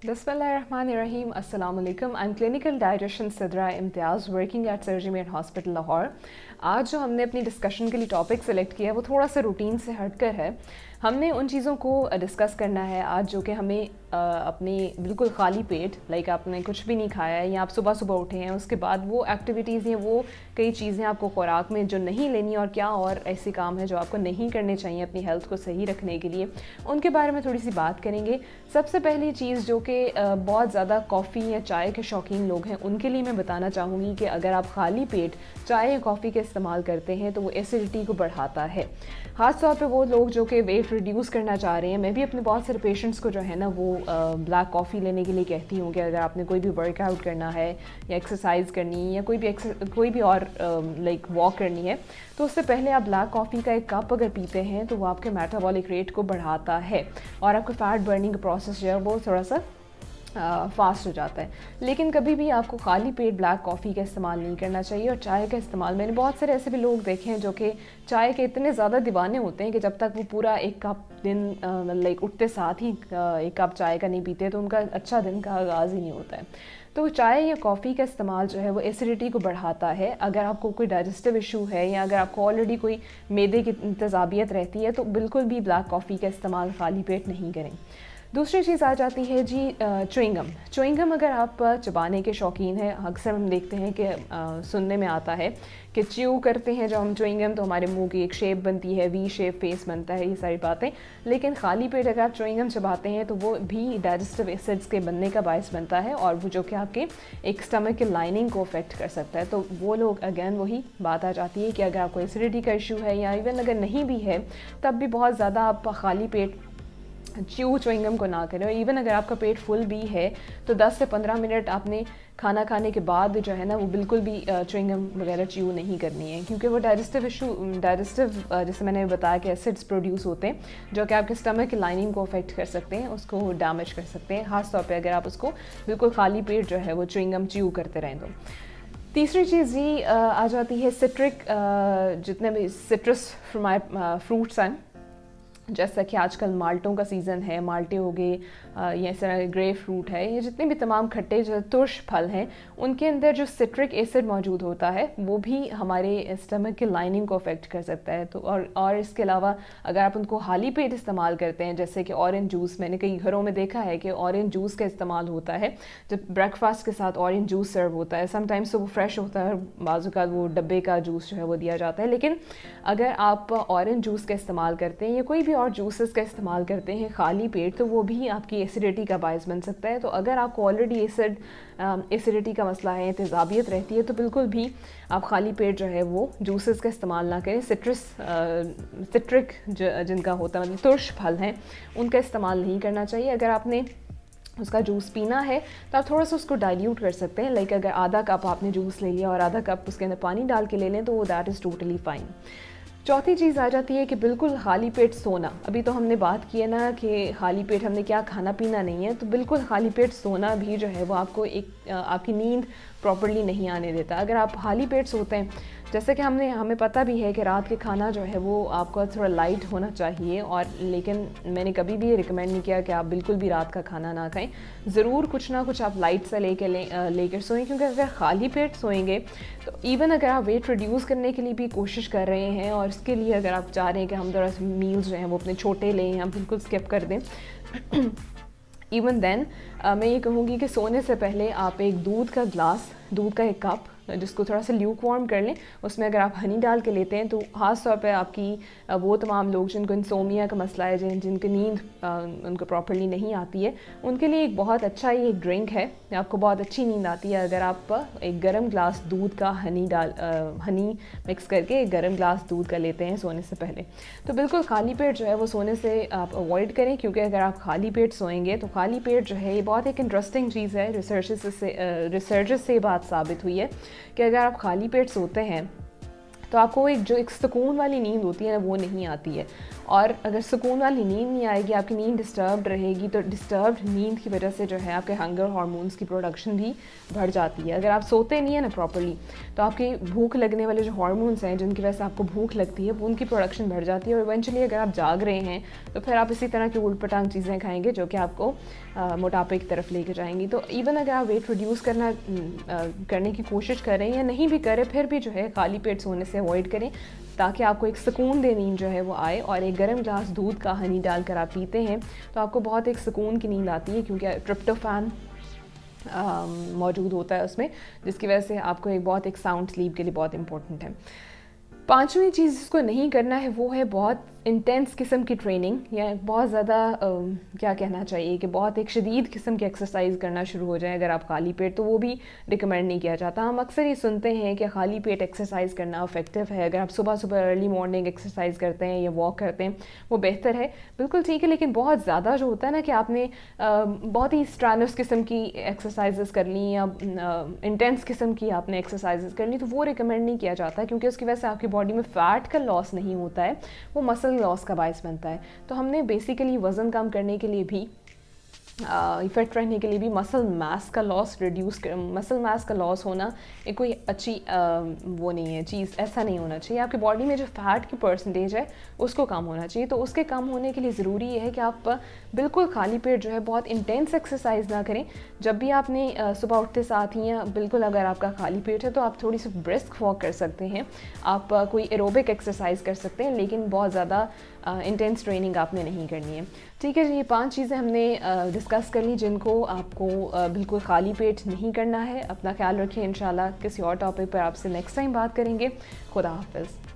Bismillahirrahmanirrahim. Assalamu alaikum. I'm clinical dietitian Sidra Imtiaz working at Surgery Hospital Lahore. आज जो हमने अपनी discussion के लिए टॉपिक सेलेक्ट किया है वो थोड़ा सा रूटीन से हटकर है. हमने उन चीज़ों को डिस्कस करना है आज जो कि हमें अपने बिल्कुल खाली पेट लाइक आपने कुछ भी नहीं खाया है या आप सुबह सुबह उठे हैं उसके बाद वो एक्टिविटीज़ हैं, वो कई चीज़ें आपको खुराक में जो नहीं लेनी और क्या और ऐसे काम है जो आपको नहीं करने चाहिए अपनी हेल्थ को सही रखने के लिए, उनके बारे में थोड़ी सी बात करेंगे. सबसे पहली चीज़ जो कि बहुत ज़्यादा कॉफ़ी या चाय के शौकीन लोग हैं उनके लिए मैं बताना चाहूँगी कि अगर आप खाली पेट चाय या कॉफ़ी के इस्तेमाल करते हैं तो वो एसिडिटी को बढ़ाता है. ख़ास तौर पे वो लोग जो कि वेट रिड्यूस करना चाह रहे हैं. मैं भी अपने बहुत सारे पेशेंट्स को जो है ना वो ब्लैक कॉफ़ी लेने के लिए कहती हूँ कि अगर आपने कोई भी वर्कआउट करना है या एक्सरसाइज करनी है या कोई भी और लाइक वॉक करनी है तो उससे पहले आप ब्लैक कॉफ़ी का एक कप अगर पीते हैं तो वो आपके मेटाबॉलिक रेट को बढ़ाता है और आपका फ़ैट बर्निंग का प्रोसेस जो है वो थोड़ा सा फास्ट हो जाता है. लेकिन कभी भी आपको खाली पेट ब्लैक कॉफ़ी का इस्तेमाल नहीं करना चाहिए. और चाय का इस्तेमाल, मैंने बहुत सारे ऐसे भी लोग देखे हैं जो कि चाय के इतने ज़्यादा दीवाने होते हैं कि जब तक वो पूरा एक कप दिन लाइक उठते साथ ही एक कप चाय का नहीं पीते तो उनका अच्छा दिन का आगाज़ ही नहीं होता है. तो चाय या कॉफ़ी का इस्तेमाल जो है वो एसिडिटी को बढ़ाता है. अगर आपको कोई डाइजेस्टिव इशू है या अगर आपको ऑलरेडी कोई मैदे की तेज़ाबियत रहती है तो बिल्कुल भी ब्लैक कॉफ़ी का इस्तेमाल खाली पेट नहीं करें. दूसरी चीज़ आ जाती है जी च्युइंगम अगर आप चबाने के शौकीन हैं, अक्सर हम देखते हैं कि सुनने में आता है कि च्यू करते हैं जब हम च्युइंगम तो हमारे मुंह की एक शेप बनती है, वी शेप फेस बनता है, ये सारी बातें. लेकिन खाली पेट अगर आप च्युइंगम चबाते हैं तो वो भी डाइजेस्टिव एसिड्स के बनने का बायस बनता है और वो जो कि आपके एक स्टमक के लाइनिंग को अफेक्ट कर सकता है. तो वो लोग अगेन वही बात आ जाती है कि अगर आपको एसिडिटी का इशू है या इवन अगर नहीं भी है तब भी बहुत ज़्यादा आप खाली पेट च्युइंगम को ना करें. इवन अगर आपका पेट फुल भी है तो 10 से 15 मिनट आपने खाना खाने के बाद जो है ना वो बिल्कुल भी च्युइंगम वगैरह च्यू नहीं करनी है क्योंकि वो डाइजेस्टिव जैसे मैंने बताया कि एसिड्स प्रोड्यूस होते हैं जो कि आपके स्टमक की लाइनिंग को अफेक्ट कर सकते हैं, उसको डैमेज कर सकते हैं, ख़ास तौर पे अगर आप उसको बिल्कुल खाली पेट जो है वो च्युइंगम च्यू करते रहें तो. तीसरी चीज़ ये आ जाती है सिट्रिक जितने भी सिट्रस फ्रूट्स हैं, जैसा कि आजकल माल्टों का सीज़न है, माल्टे हो गए या इस तरह ग्रे फ्रूट है, ये जितने भी तमाम खट्टे जो तुर्श फल हैं उनके अंदर जो सिट्रिक एसिड मौजूद होता है वो भी हमारे स्टमक के लाइनिंग को अफेक्ट कर सकता है. तो और इसके अलावा अगर आप उनको खाली पेट इस्तेमाल करते हैं जैसे कि ऑरेंज जूस, मैंने कई घरों में देखा है कि ऑरेंज जूस का इस्तेमाल होता है जब ब्रेकफास्ट के साथ ऑरेंज जूस सर्व होता है. समटाइम्स तो वो फ्रेश होता है, बाज़ू का वो डब्बे का जूस जो है वो दिया जाता है. लेकिन अगर आप ऑरेंज जूस का इस्तेमाल करते हैं या कोई भी और जूसेस का इस्तेमाल करते हैं खाली पेट तो वो भी आपकी एसिडिटी का बायस बन सकता है. तो अगर आपको ऑलरेडी एसिडिटी का मसला है, तेज़ाबियत रहती है तो बिल्कुल भी आप खाली पेट जो है वो जूसेस का इस्तेमाल ना करें. सिट्रिक जिनका होता है मतलब तुर्श फल हैं उनका इस्तेमाल नहीं करना चाहिए. अगर आपने उसका जूस पीना है तो आप थोड़ा सा उसको डाइल्यूट कर सकते हैं. लाइक अगर आधा कप आपने जूस ले लिया और आधा कप उसके अंदर पानी डाल के ले लें तो वो दैट इज़ टोटली फाइन. चौथी चीज़ आ जाती है कि बिल्कुल खाली पेट सोना. अभी तो हमने बात की है ना कि खाली पेट हमने क्या खाना पीना नहीं है, तो बिल्कुल खाली पेट सोना भी जो है वो आपको एक आपकी नींद प्रॉपर्ली नहीं आने देता. अगर आप खाली पेट सोते हैं, जैसे कि हमें पता भी है कि रात के खाना जो है वो आपका थोड़ा लाइट होना चाहिए और लेकिन मैंने कभी भी ये रिकमेंड नहीं किया कि आप बिल्कुल भी रात का खाना ना खाएं. ज़रूर कुछ ना कुछ आप लाइट सा लेकर सोएं क्योंकि अगर खाली पेट सोएंगे तो इवन अगर आप वेट रिड्यूस करने के लिए भी कोशिश कर रहे हैं और इसके लिए अगर आप चाह रहे हैं कि हम थोड़ा सा मील्स जो हैं वो अपने छोटे लें या बिल्कुल स्किप कर दें इवन देन मैं ये कहूँगी कि सोने से पहले आप एक दूध का एक कप जिसको थोड़ा सा ल्यूक वार्म कर लें, उसमें अगर आप हनी डाल के लेते हैं तो ख़ास तौर पे आपकी वो तमाम लोग जिनको इंसोमिया का मसला है, जिनकी नींद उनको प्रॉपर्ली नहीं आती है, उनके लिए एक बहुत अच्छा ये ड्रिंक है, आपको बहुत अच्छी नींद आती है अगर आप एक गर्म ग्लास दूध का हनी मिक्स करके एक गर्म ग्लास दूध का लेते हैं सोने से पहले. तो बिल्कुल खाली पेट जो है वो सोने से आप अवॉइड करें क्योंकि अगर आप खाली पेट सोएंगे तो खाली पेट जो है ये बहुत एक इंटरेस्टिंग चीज़ है. रिसर्चेस से बात साबित हुई है कि अगर आप खाली पेट सोते हैं तो आपको एक सुकून वाली नींद होती है ना वो नहीं आती है. और अगर सुकून वाली नींद नहीं आएगी, आपकी नींद डिस्टर्ब्ड रहेगी, तो डिस्टर्ब्ड नींद की वजह से जो है आपके हंगर हार्मोन्स की प्रोडक्शन भी बढ़ जाती है। अगर आप सोते नहीं है ना प्रॉपर्ली, तो आपकी भूख लगने वाले जो हार्मोन्स हैं जिनकी वजह से आपको भूख लगती है, वो उनकी प्रोडक्शन बढ़ जाती है, और इवेंचुअली अगर आप जाग रहे हैं तो फिर आप इसी तरह की उलट पटांग चीज़ें खाएंगे जो कि आपको मोटापे की तरफ लेकर जाएंगी। तो इवन अगर आप वेट रिड्यूस करने की कोशिश करें या नहीं भी करें, फिर भी जो है खाली पेट सोने से अवॉइड करें, ताकि आपको एक सुकून दे नींद जो है वो आए। और एक गर्म ग्लास दूध का हनी डालकर आप पीते हैं तो आपको बहुत एक सुकून की नींद आती है, क्योंकि ट्रिप्टोफैन मौजूद होता है उसमें, जिसकी वजह से आपको एक बहुत एक साउंड स्लीप के लिए बहुत इंपॉर्टेंट है। पांचवी चीज़ जिसको नहीं करना है वो है बहुत इंटेंस किस्म की ट्रेनिंग, या बहुत ज़्यादा क्या कहना चाहिए कि बहुत एक शदीद किस्म की एक्सरसाइज करना शुरू हो जाए अगर आप खाली पेट, तो वो भी रिकमेंड नहीं किया जाता। हम अक्सर ये सुनते हैं कि खाली पेट एक्सरसाइज करना इफेक्टिव है, अगर आप सुबह सुबह अर्ली मॉर्निंग एक्सरसाइज करते हैं या वॉक करते हैं वो बेहतर है, बिल्कुल ठीक है। लेकिन बहुत ज़्यादा जो होता है ना कि आपने बहुत ही स्ट्रेनस किस्म की एक्सरसाइजेस कर ली या इंटेंस किस्म की आपने एक्सरसाइजेस कर ली, तो वो रिकमेंड नहीं किया जाता, क्योंकि उसकी वजह से आपकी बॉडी में फ़ैट का लॉस नहीं होता है, वो मसल लॉस का बायस बनता है। तो हमने बेसिकली वज़न कम करने के लिए भी, इफेक्ट रहने के लिए भी मसल मास का लॉस होना एक कोई अच्छी वो नहीं है चीज़, ऐसा नहीं होना चाहिए। आपकी बॉडी में जो फ़ैट की परसेंटेज है उसको कम होना चाहिए। तो उसके कम होने के लिए ज़रूरी है कि आप बिल्कुल खाली पेट जो है बहुत इंटेंस एक्सरसाइज ना करें। जब भी आपने सुबह उठते साथ ही, या बिल्कुल अगर आपका खाली पेट है तो आप थोड़ी सी ब्रिस्क वॉक कर सकते हैं, आप कोई एरोबिक एक्सरसाइज कर सकते हैं, लेकिन बहुत ज़्यादा इंटेंस ट्रेनिंग आपने नहीं करनी है। ठीक है जी, ये 5 चीज़ें हमने डिस्कस कर ली जिनको आपको बिल्कुल खाली पेट नहीं करना है। अपना ख्याल रखिए, इंशाल्लाह किसी और टॉपिक पर आपसे नेक्स्ट टाइम बात करेंगे। खुदा हाफिज़।